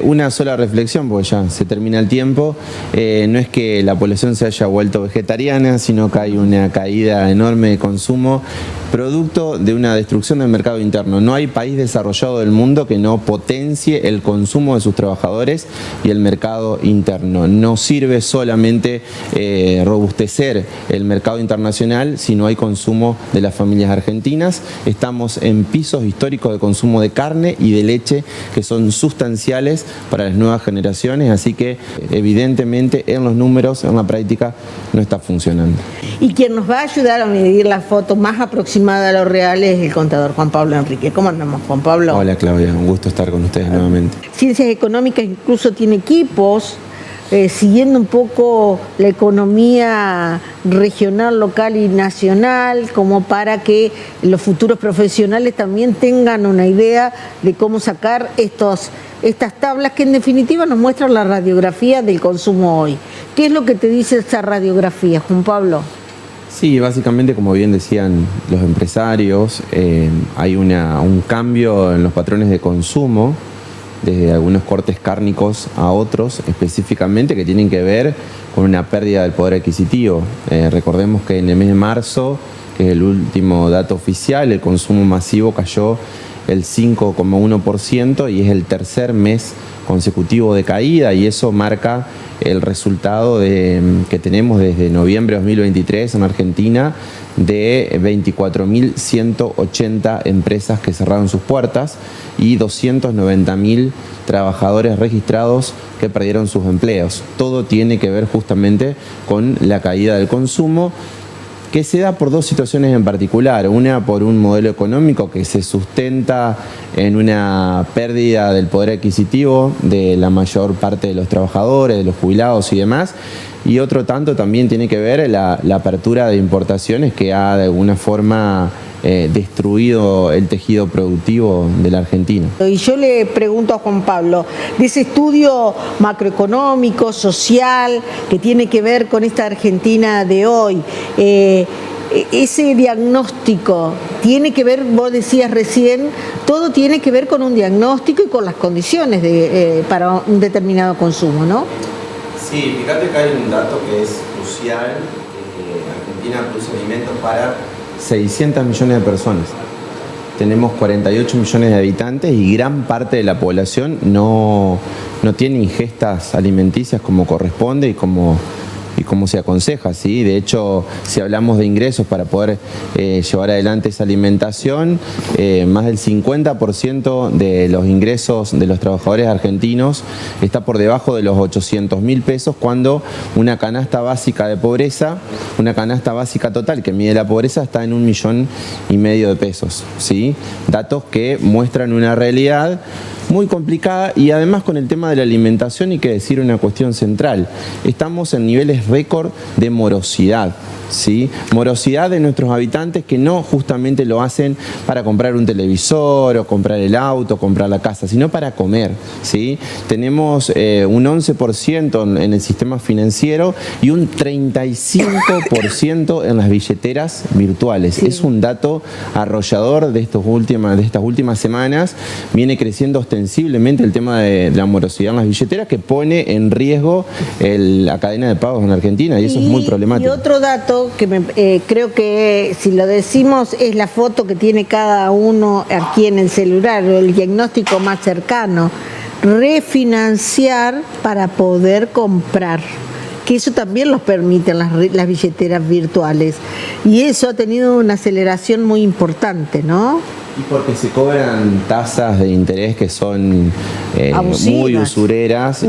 Una sola reflexión, porque ya se termina el tiempo. No es que la población se haya vuelto vegetariana, sino que hay una caída enorme de consumo, producto de una destrucción del mercado interno. No hay país desarrollado del mundo que no potencie el consumo de sus trabajadores y el mercado interno. No sirve solamente robustecer el mercado internacional si no hay consumo de las familias argentinas. Estamos en pisos históricos de consumo de carne y de leche que son sustanciales para las nuevas generaciones, así que evidentemente en los números, en la práctica, no está funcionando. Y quien nos va a ayudar a medir la foto más aproximada a lo real es el contador Juan Pablo Enrique. ¿Cómo andamos, Juan Pablo? Hola Claudia, un gusto estar con ustedes nuevamente. Ciencias Económicas incluso tiene equipos siguiendo un poco la economía regional, local y nacional, como para que los futuros profesionales también tengan una idea de cómo sacar estas tablas que en definitiva nos muestran la radiografía del consumo hoy. ¿Qué es lo que te dice esa radiografía, Juan Pablo? Sí, básicamente, como bien decían los empresarios, hay un cambio en los patrones de consumo, desde algunos cortes cárnicos a otros, específicamente que tienen que ver con una pérdida del poder adquisitivo. Recordemos que en el mes de marzo, que es el último dato oficial, el consumo masivo cayó el 5,1% y es el tercer mes consecutivo de caída, y eso marca el resultado que tenemos desde noviembre de 2023 en Argentina de 24.180 empresas que cerraron sus puertas y 290.000 trabajadores registrados que perdieron sus empleos. Todo tiene que ver justamente con la caída del consumo, que se da por dos situaciones en particular. Una, por un modelo económico que se sustenta en una pérdida del poder adquisitivo de la mayor parte de los trabajadores, de los jubilados y demás. Y otro tanto también tiene que ver la apertura de importaciones que ha de alguna forma destruido el tejido productivo de la Argentina. Y yo le pregunto a Juan Pablo, de ese estudio macroeconómico, social, que tiene que ver con esta Argentina de hoy, ese diagnóstico tiene que ver, vos decías recién, todo tiene que ver con un diagnóstico y con las condiciones para un determinado consumo, ¿no? Sí, fíjate que hay un dato que es crucial. Argentina produce alimentos para 600 millones de personas. Tenemos 48 millones de habitantes y gran parte de la población no tiene ingestas alimenticias como corresponde y como se aconseja, ¿sí? De hecho, si hablamos de ingresos para poder llevar adelante esa alimentación, más del 50% de los ingresos de los trabajadores argentinos está por debajo de los 800.000 pesos, cuando una canasta básica de pobreza, una canasta básica total que mide la pobreza, está en 1,5 millones de pesos, ¿sí? Datos que muestran una realidad muy complicada, y además con el tema de la alimentación hay que decir una cuestión central. Estamos en niveles récord de morosidad, ¿sí? Morosidad de nuestros habitantes, que no justamente lo hacen para comprar un televisor o comprar el auto, comprar la casa, sino para comer, ¿sí? Tenemos un 11% en el sistema financiero y un 35% en las billeteras virtuales. Sí. Es un dato arrollador de estas últimas semanas. Viene creciendo ostensiblemente el tema de la morosidad en las billeteras, que pone en riesgo la cadena de pagos en Argentina, y eso es muy problemático. Y otro dato que creo que, si lo decimos, es la foto que tiene cada uno aquí en el celular, o el diagnóstico más cercano: refinanciar para poder comprar, que eso también los permiten las billeteras virtuales, y eso ha tenido una aceleración muy importante, ¿no? Y porque se cobran tasas de interés que son muy usureras.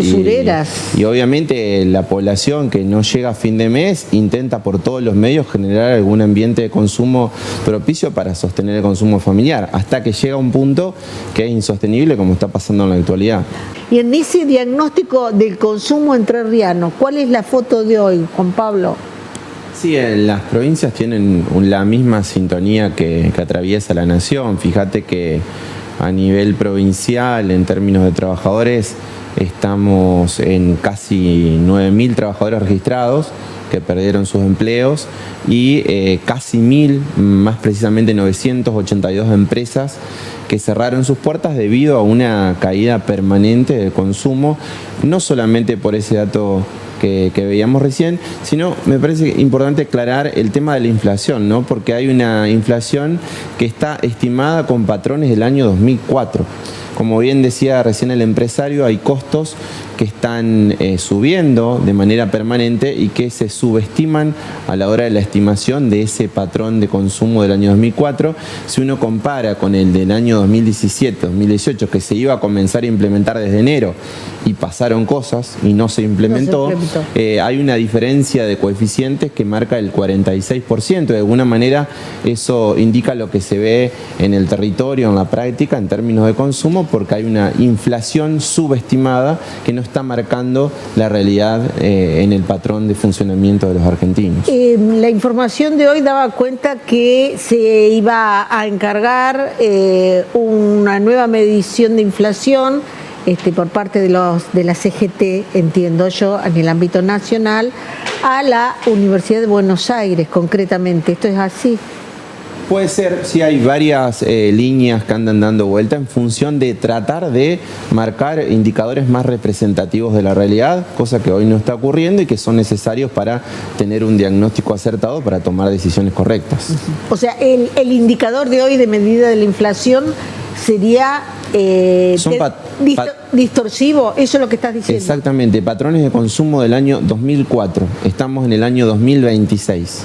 Y obviamente la población que no llega a fin de mes intenta por todos los medios generar algún ambiente de consumo propicio para sostener el consumo familiar, hasta que llega un punto que es insostenible, como está pasando en la actualidad. Y en ese diagnóstico del consumo entrerriano, ¿cuál es la foto de hoy, Juan Pablo? Sí, las provincias tienen la misma sintonía que atraviesa la nación. Fíjate que a nivel provincial, en términos de trabajadores, estamos en casi 9.000 trabajadores registrados que perdieron sus empleos, y casi 1.000, más precisamente 982 empresas que cerraron sus puertas debido a una caída permanente del consumo, no solamente por ese dato que veíamos recién, sino me parece importante aclarar el tema de la inflación, ¿no? Porque hay una inflación que está estimada con patrones del año 2004. Como bien decía recién el empresario, hay costos que están subiendo de manera permanente y que se subestiman a la hora de la estimación de ese patrón de consumo del año 2004. Si uno compara con el del año 2017, 2018, que se iba a comenzar a implementar desde enero y pasaron cosas y no se implementó, hay una diferencia de coeficientes que marca el 46%. De alguna manera eso indica lo que se ve en el territorio, en la práctica, en términos de consumo, porque hay una inflación subestimada que no está marcando la realidad en el patrón de funcionamiento de los argentinos. La información de hoy daba cuenta que se iba a encargar una nueva medición de inflación por parte de la CGT, entiendo yo, en el ámbito nacional, a la Universidad de Buenos Aires, concretamente. ¿Esto es así? Puede ser, sí, hay varias líneas que andan dando vuelta en función de tratar de marcar indicadores más representativos de la realidad, cosa que hoy no está ocurriendo y que son necesarios para tener un diagnóstico acertado para tomar decisiones correctas. O sea, el indicador de hoy de medida de la inflación sería distorsivo, eso es lo que estás diciendo. Exactamente, patrones de consumo del año 2004, estamos en el año 2026.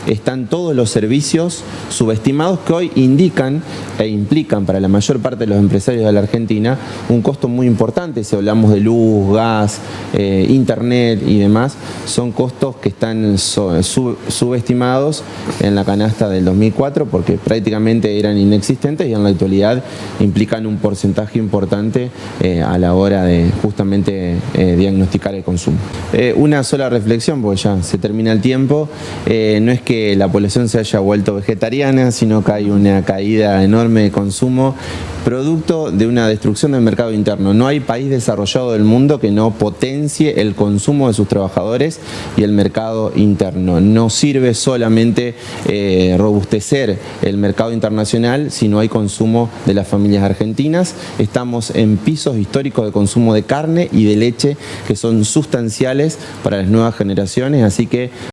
Están todos los servicios subestimados que hoy indican e implican para la mayor parte de los empresarios de la Argentina un costo muy importante. Si hablamos de luz, gas, internet y demás, son costos que están subestimados en la canasta del 2004 porque prácticamente eran inexistentes y en la actualidad implican un porcentaje importante a la hora de justamente diagnosticar el consumo. Una sola reflexión, porque ya se termina el tiempo, no es que la población se haya vuelto vegetariana, sino que hay una caída enorme de consumo producto de una destrucción del mercado interno. No hay país desarrollado del mundo que no potencie el consumo de sus trabajadores y el mercado interno. No sirve solamente robustecer el mercado internacional si no hay consumo de las familias argentinas. Estamos en pisos históricos de consumo de carne y de leche que son sustanciales para las nuevas generaciones, así que